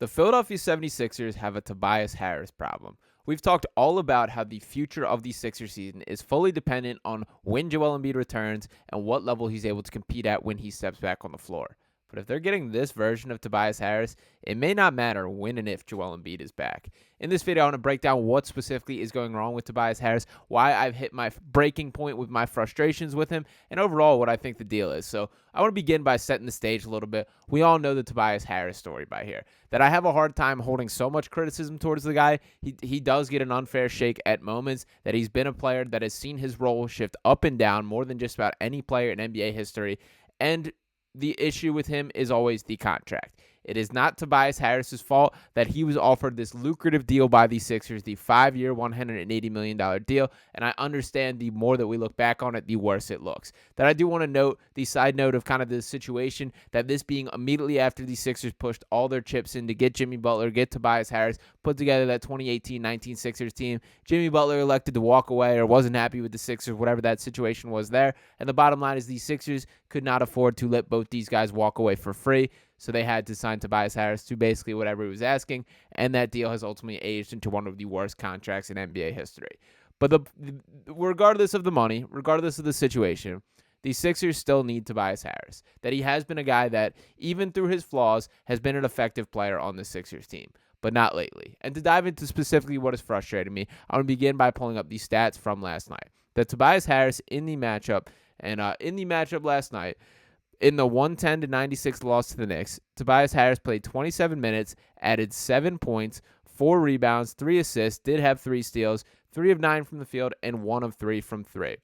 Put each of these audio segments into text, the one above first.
The Philadelphia 76ers have a Tobias Harris problem. We've talked all about how the future of the Sixers season is fully dependent on when Joel Embiid returns and what level he's able to compete at when he steps back on the floor. But if they're getting this version of Tobias Harris, it may not matter when and if Joel Embiid is back. In this video, I want to break down what specifically is going wrong with Tobias Harris, why I've hit my breaking point with my frustrations with him, and overall what I think the deal is. So I want to begin by setting the stage a little bit. We all know the Tobias Harris story by here. That I have a hard time holding so much criticism towards the guy. He does get an unfair shake at moments, that he's been a player that has seen his role shift up and down more than just about any player in NBA history. And the issue with him is always the contract. It is not Tobias Harris's fault that he was offered this lucrative deal by the Sixers, the 5-year, $180 million deal, and I understand the more that we look back on it, the worse it looks. That I do want to note the side note of kind of the situation, that this being immediately after the Sixers pushed all their chips in to get Jimmy Butler, get Tobias Harris, put together that 2018-19 Sixers team. Jimmy Butler elected to walk away or wasn't happy with the Sixers, whatever that situation was there, and the bottom line is the Sixers could not afford to let both these guys walk away for free. So they had to sign Tobias Harris to basically whatever he was asking, and that deal has ultimately aged into one of the worst contracts in NBA history. But regardless of the money, regardless of the situation, the Sixers still need Tobias Harris. That he has been a guy that, even through his flaws, has been an effective player on the Sixers team, but not lately. And to dive into specifically what has frustrated me, I want to begin by pulling up the stats from last night. That Tobias Harris in the matchup last night, in the 110-96 loss to the Knicks, Tobias Harris played 27 minutes, added 7 points, 4 rebounds, 3 assists, did have 3 steals, 3 of 9 from the field, and 1 of 3 from 3.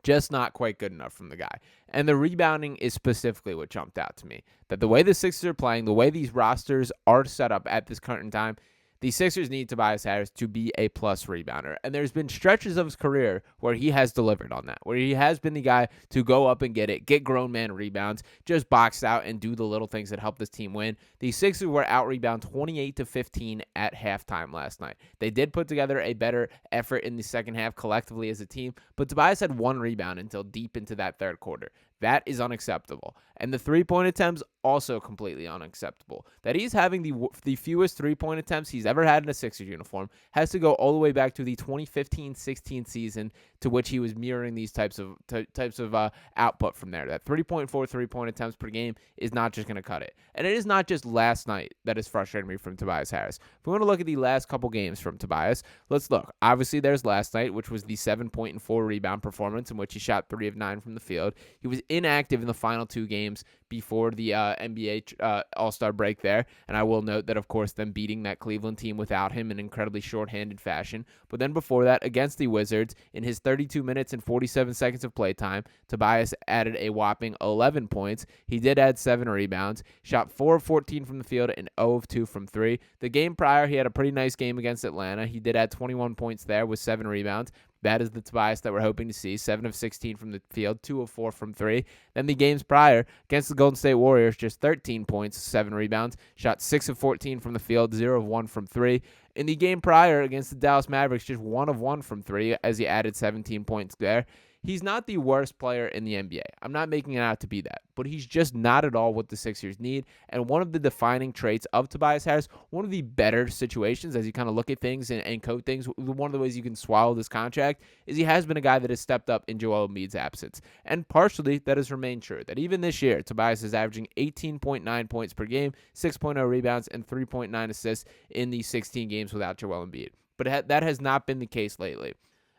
Just not quite good enough from the guy. And the rebounding is specifically what jumped out to me. That the way the Sixers are playing, the way these rosters are set up at this current time, the Sixers need Tobias Harris to be a plus rebounder. And there's been stretches of his career where he has delivered on that, where he has been the guy to go up and get it, get grown man rebounds, just box out and do the little things that help this team win. The Sixers were out rebound 28-15 at halftime last night. They did put together a better effort in the second half collectively as a team, but Tobias had 1 rebound until deep into that third quarter. That is unacceptable. And the three-point attempts, also completely unacceptable. That he's having the fewest three-point attempts he's ever had in a Sixers uniform has to go all the way back to the 2015-16 season, to which he was mirroring these types of output from there. That 3.4 three-point attempts per game is not just going to cut it. And it is not just last night that is frustrating me from Tobias Harris. If we want to look at the last couple games from Tobias, let's look. Obviously, there's last night, which was the 7-point and 4 rebound performance in which he shot 3 of 9 from the field. He was inactive in the final 2 games before the NBA All-Star break there. And I will note that, of course, them beating that Cleveland team without him in incredibly shorthanded fashion. But then before that, against the Wizards, in his 32 minutes and 47 seconds of playtime, Tobias added a whopping 11 points. He did add 7 rebounds, shot 4 of 14 from the field and 0 of 2 from 3. The game prior, he had a pretty nice game against Atlanta. He did add 21 points there with 7 rebounds. That is the Tobias that we're hoping to see. 7 of 16 from the field, 2 of 4 from 3. Then the games prior, against the Golden State Warriors, just 13 points, 7 rebounds. Shot 6 of 14 from the field, 0 of 1 from 3. In the game prior, against the Dallas Mavericks, just 1 of 1 from 3, as he added 17 points there. He's not the worst player in the NBA. I'm not making it out to be that, but he's just not at all what the Sixers need. And one of the defining traits of Tobias Harris, one of the better situations as you kind of look at things and code things, one of the ways you can swallow this contract is he has been a guy that has stepped up in Joel Embiid's absence. And partially that has remained true. That even this year, Tobias is averaging 18.9 points per game, 6.0 rebounds, and 3.9 assists in the 16 games without Joel Embiid. But that has not been the case lately.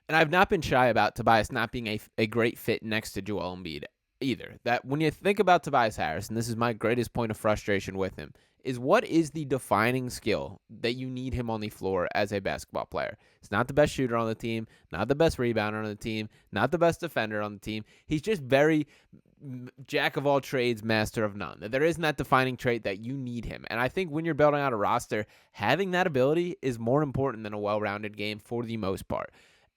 And I've not been shy about Tobias not being a great fit next to Joel Embiid either. That when you think about Tobias Harris, and this is my greatest point of frustration with him, is what is the defining skill that you need him on the floor as a basketball player? He's not the best shooter on the team, not the best rebounder on the team, not the best defender on the team. He's just very jack of all trades, master of none. There isn't that defining trait that you need him. And I think when you're building out a roster, having that ability is more important than a well-rounded game for the most part.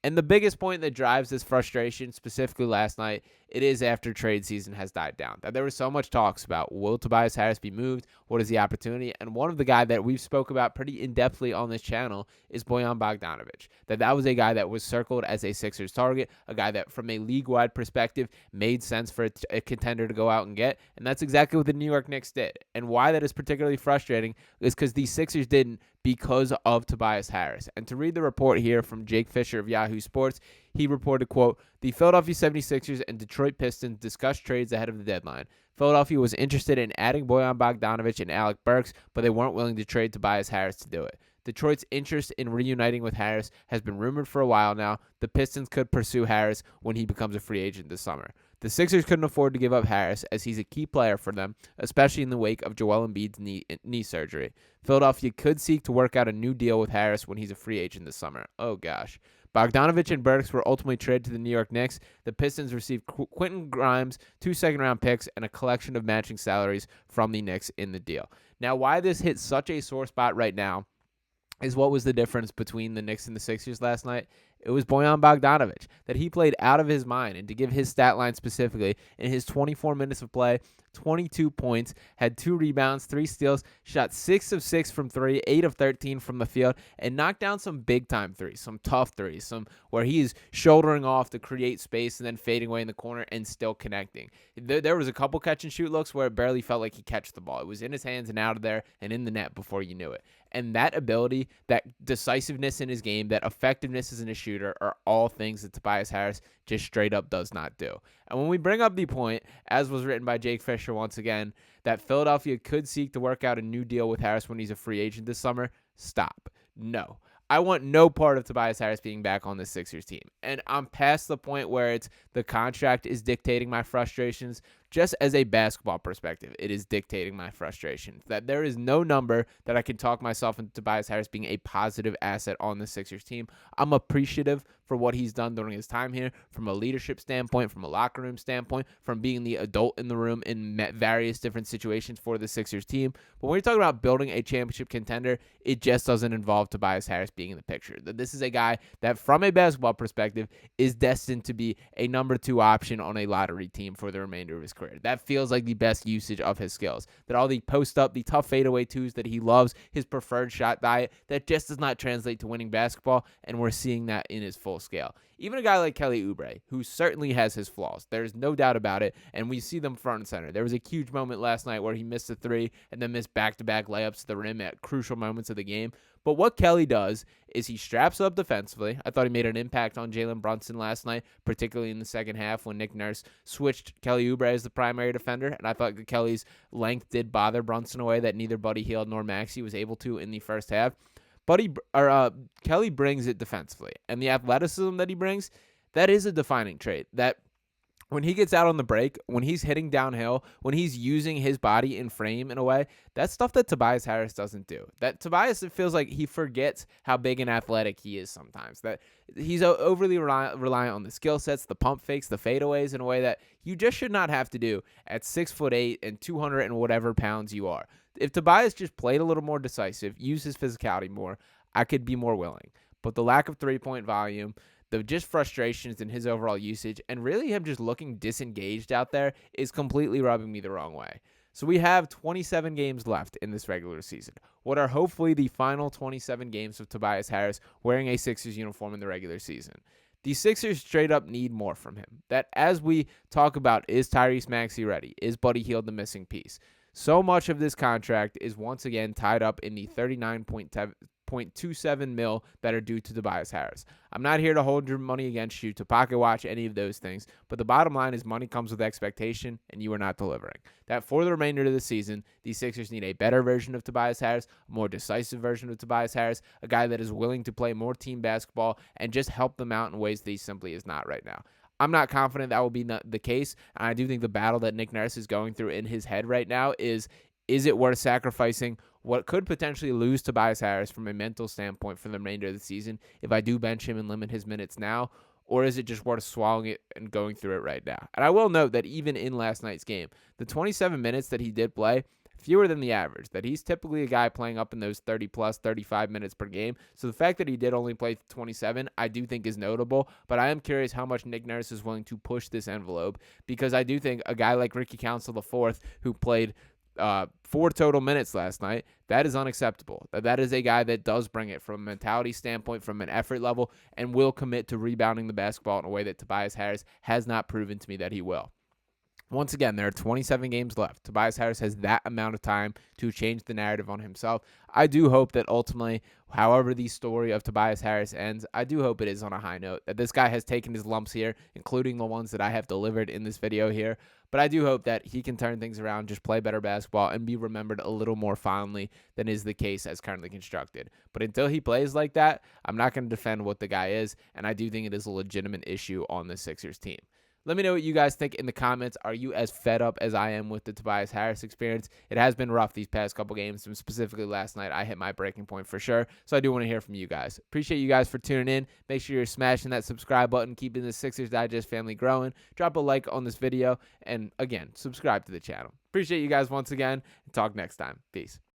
And the biggest point that drives this frustration, specifically last night, it is after trade season has died down. That there was so much talks about, will Tobias Harris be moved? What is the opportunity? And one of the guys that we've spoke about pretty in-depthly on this channel is Bojan Bogdanovic. That was a guy that was circled as a Sixers target, a guy that from a league-wide perspective made sense for a contender to go out and get. And that's exactly what the New York Knicks did. And why that is particularly frustrating is because the Sixers didn't because of Tobias Harris. And to read the report here from Jake Fisher of Yahoo Sports, he reported, quote, the Philadelphia 76ers and Detroit Pistons discussed trades ahead of the deadline. Philadelphia was interested in adding Bojan Bogdanovic and Alec Burks, but they weren't willing to trade Tobias Harris to do it. Detroit's interest in reuniting with Harris has been rumored for a while now. The Pistons could pursue Harris when he becomes a free agent this summer. The Sixers couldn't afford to give up Harris as he's a key player for them, especially in the wake of Joel Embiid's knee surgery. Philadelphia could seek to work out a new deal with Harris when he's a free agent this summer. Oh, gosh. Bogdanovic and Burks were ultimately traded to the New York Knicks. The Pistons received Quentin Grimes, 2 second-round picks, and a collection of matching salaries from the Knicks in the deal. Now, why this hits such a sore spot right now is what was the difference between the Knicks and the Sixers last night. It was Bojan Bogdanovic, that he played out of his mind. And to give his stat line specifically, in his 24 minutes of play, 22 points, had 2 rebounds, 3 steals, shot 6 of 6 from 3, 8 of 13 from the field, and knocked down some big-time threes, some tough threes, some where he's shouldering off to create space and then fading away in the corner and still connecting. There was a couple catch-and-shoot looks where it barely felt like he catched the ball. It was in his hands and out of there and in the net before you knew it. And that ability, that decisiveness in his game, that effectiveness as a shooter are all things that Tobias Harris just straight up does not do. And when we bring up the point, as was written by Jake Fisher once again, that Philadelphia could seek to work out a new deal with Harris when he's a free agent this summer, stop. No. I want no part of Tobias Harris being back on the Sixers team. And I'm past the point where it's the contract is dictating my frustrations. Just as a basketball perspective, it is dictating my frustration. That there is no number that I can talk myself into Tobias Harris being a positive asset on the Sixers team. I'm appreciative for what he's done during his time here from a leadership standpoint, from a locker room standpoint, from being the adult in the room in various different situations for the Sixers team. But when you're talking about building a championship contender, it just doesn't involve Tobias Harris being in the picture. This is a guy that, from a basketball perspective, is destined to be a number 2 option on a lottery team for the remainder of his career. That feels like the best usage of his skills. That all the post up, the tough fadeaway twos that he loves, his preferred shot diet, that just does not translate to winning basketball, and we're seeing that in his full scale. Even a guy like Kelly Oubre, who certainly has his flaws. There's no doubt about it, and we see them front and center. There was a huge moment last night where he missed a 3 and then missed back-to-back layups to the rim at crucial moments of the game. But what Kelly does is he straps up defensively. I thought he made an impact on Jalen Brunson last night, particularly in the second half when Nick Nurse switched Kelly Oubre as the primary defender. And I thought that Kelly's length did bother Brunson in a way that neither Buddy Hield nor Maxey was able to in the first half. Kelly brings it defensively. And the athleticism that he brings, that is a defining trait. That when he gets out on the break, when he's hitting downhill, when he's using his body in frame in a way, that's stuff that Tobias Harris doesn't do. That Tobias, it feels like he forgets how big and athletic he is sometimes. That he's overly reliant on the skill sets, the pump fakes, the fadeaways in a way that you just should not have to do at 6'8" and 200 and whatever pounds you are. If Tobias just played a little more decisive, used his physicality more, I could be more willing. But the lack of three-point volume, the just frustrations in his overall usage, and really him just looking disengaged out there is completely rubbing me the wrong way. So we have 27 games left in this regular season. What are hopefully the final 27 games of Tobias Harris wearing a Sixers uniform in the regular season. The Sixers straight up need more from him. That, as we talk about, is Tyrese Maxey ready? Is Buddy Hield the missing piece? So much of this contract is once again tied up in the $39.27 million that are due to Tobias Harris. I'm not here to hold your money against you, to pocket watch any of those things, but the bottom line is money comes with expectation, and you are not delivering. That for the remainder of the season, the Sixers need a better version of Tobias Harris, a more decisive version of Tobias Harris, a guy that is willing to play more team basketball and just help them out in ways that he simply is not right now. I'm not confident that will be the case, and I do think the battle that Nick Nurse is going through in his head right now is it worth sacrificing what could potentially lose Tobias Harris from a mental standpoint for the remainder of the season if I do bench him and limit his minutes now, or is it just worth swallowing it and going through it right now? And I will note that even in last night's game, the 27 minutes that he did play, fewer than the average, that he's typically a guy playing up in those 30 plus 35 minutes per game. So the fact that he did only play 27, I do think is notable, but I am curious how much Nick Nurse is willing to push this envelope, because I do think a guy like Ricky Council IV, who played 4 total minutes last night, that is unacceptable. That is a guy that does bring it from a mentality standpoint, from an effort level, and will commit to rebounding the basketball in a way that Tobias Harris has not proven to me that he will. Once again, there are 27 games left. Tobias Harris has that amount of time to change the narrative on himself. I do hope that ultimately, however the story of Tobias Harris ends, I do hope it is on a high note, that this guy has taken his lumps here, including the ones that I have delivered in this video here. But I do hope that he can turn things around, just play better basketball, and be remembered a little more fondly than is the case as currently constructed. But until he plays like that, I'm not going to defend what the guy is, and I do think it is a legitimate issue on the Sixers team. Let me know what you guys think in the comments. Are you as fed up as I am with the Tobias Harris experience? It has been rough these past couple games, and specifically last night, I hit my breaking point for sure. So I do want to hear from you guys. Appreciate you guys for tuning in. Make sure you're smashing that subscribe button, keeping the Sixers Digest family growing. Drop a like on this video, and again, subscribe to the channel. Appreciate you guys once again, and talk next time. Peace.